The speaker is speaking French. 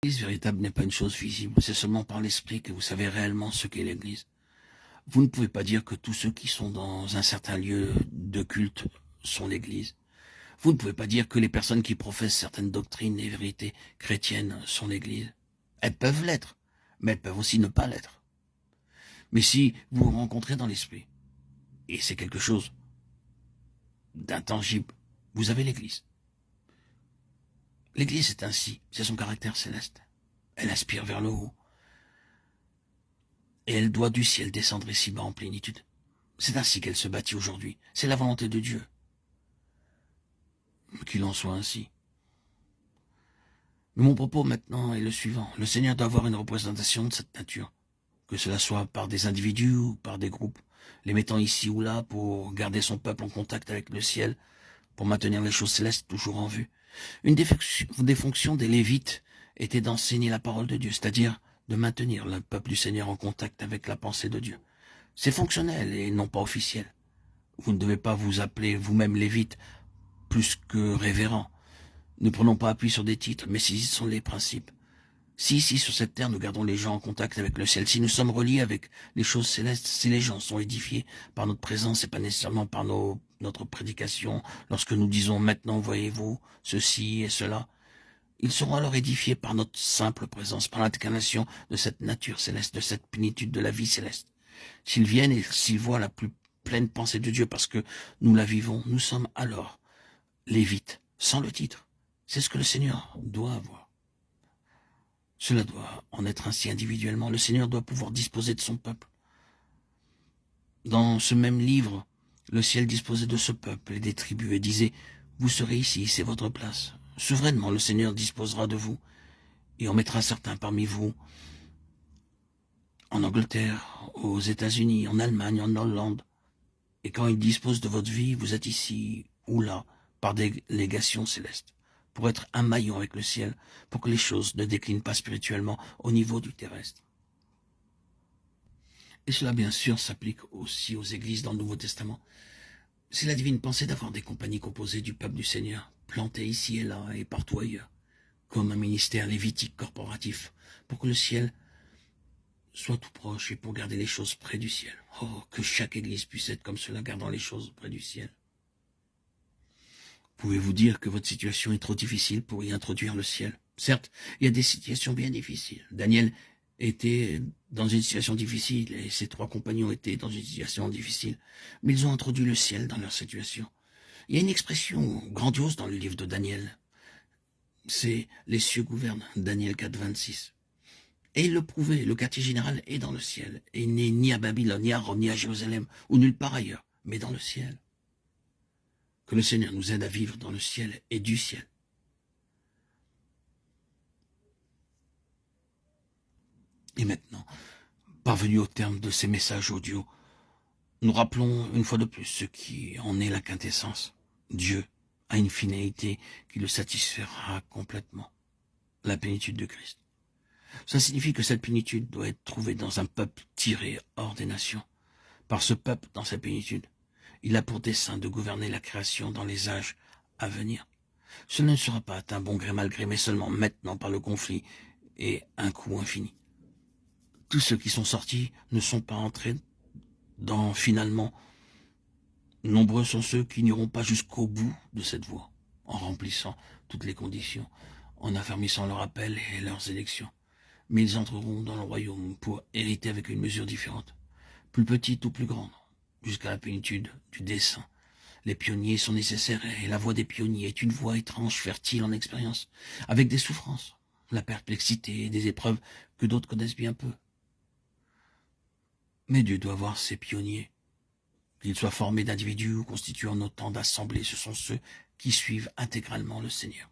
L'Église véritable n'est pas une chose visible, c'est seulement par l'Esprit que vous savez réellement ce qu'est l'Église. Vous ne pouvez pas dire que tous ceux qui sont dans un certain lieu de culte sont l'Église. Vous ne pouvez pas dire que les personnes qui professent certaines doctrines et vérités chrétiennes sont l'Église. Elles peuvent l'être, mais elles peuvent aussi ne pas l'être. Mais si vous vous rencontrez dans l'Esprit, et c'est quelque chose d'intangible, vous avez l'Église. L'Église est ainsi, c'est son caractère céleste. Elle aspire vers le haut. Et elle doit du ciel descendre ici-bas en plénitude. C'est ainsi qu'elle se bâtit aujourd'hui. C'est la volonté de Dieu. Qu'il en soit ainsi. Mais mon propos maintenant est le suivant. Le Seigneur doit avoir une représentation de cette nature. Que cela soit par des individus ou par des groupes, les mettant ici ou là pour garder son peuple en contact avec le ciel, pour maintenir les choses célestes toujours en vue. Une des fonctions des Lévites était d'enseigner la parole de Dieu, c'est-à-dire de maintenir le peuple du Seigneur en contact avec la pensée de Dieu. C'est fonctionnel et non pas officiel. Vous ne devez pas vous appeler vous-même Lévite plus que révérend. Ne prenons pas appui sur des titres, mais ce sont les principes. Si ici, sur cette terre, nous gardons les gens en contact avec le ciel, si nous sommes reliés avec les choses célestes, si les gens sont édifiés par notre présence et pas nécessairement par notre prédication, lorsque nous disons « maintenant voyez-vous ceci et cela », ils seront alors édifiés par notre simple présence, par l'incarnation de cette nature céleste, de cette plénitude de la vie céleste. S'ils viennent et s'ils voient la plus pleine pensée de Dieu parce que nous la vivons, nous sommes alors Lévites, sans le titre. C'est ce que le Seigneur doit avoir. Cela doit en être ainsi individuellement. Le Seigneur doit pouvoir disposer de son peuple. Dans ce même livre, le ciel disposait de ce peuple et des tribus et disait « Vous serez ici, c'est votre place. » Souverainement, le Seigneur disposera de vous et en mettra certains parmi vous en Angleterre, aux États-Unis, en Allemagne, en Hollande. Et quand il dispose de votre vie, vous êtes ici ou là par délégation céleste, pour être un maillon avec le ciel, pour que les choses ne déclinent pas spirituellement au niveau du terrestre. Et cela, bien sûr, s'applique aussi aux églises dans le Nouveau Testament. C'est la divine pensée d'avoir des compagnies composées du peuple du Seigneur, plantées ici et là et partout ailleurs, comme un ministère lévitique corporatif, pour que le ciel soit tout proche et pour garder les choses près du ciel. Oh, que chaque église puisse être comme cela, gardant les choses près du ciel. Pouvez-vous dire que votre situation est trop difficile pour y introduire le ciel? Certes, il y a des situations bien difficiles. Daniel était dans une situation difficile et ses 3 compagnons étaient dans une situation difficile. Mais ils ont introduit le ciel dans leur situation. Il y a une expression grandiose dans le livre de Daniel. C'est « les cieux gouvernent », Daniel 4, 26. Et il le prouvait, le quartier général est dans le ciel. Et il n'est ni à Babylone, ni à Rome, ni à Jérusalem, ou nulle part ailleurs, mais dans le ciel. Que le Seigneur nous aide à vivre dans le ciel et du ciel. Et maintenant, parvenus au terme de ces messages audio, nous rappelons une fois de plus ce qui en est la quintessence. Dieu a une finalité qui le satisfera complètement, la plénitude de Christ. Ça signifie que cette plénitude doit être trouvée dans un peuple tiré hors des nations. Par ce peuple, dans sa plénitude, il a pour dessein de gouverner la création dans les âges à venir. Cela ne sera pas atteint bon gré mal gré, mais seulement maintenant par le conflit et un coup infini. Tous ceux qui sont sortis ne sont pas entrés dans finalement. Nombreux sont ceux qui n'iront pas jusqu'au bout de cette voie, en remplissant toutes les conditions, en affermissant leur appel et leurs élections. Mais ils entreront dans le royaume pour hériter avec une mesure différente, plus petite ou plus grande, jusqu'à la plénitude du dessein. Les pionniers sont nécessaires et la voie des pionniers est une voie étrange, fertile en expérience, avec des souffrances, la perplexité et des épreuves que d'autres connaissent bien peu. Mais Dieu doit voir ses pionniers. Qu'ils soient formés d'individus ou constitués en autant d'assemblées, ce sont ceux qui suivent intégralement le Seigneur.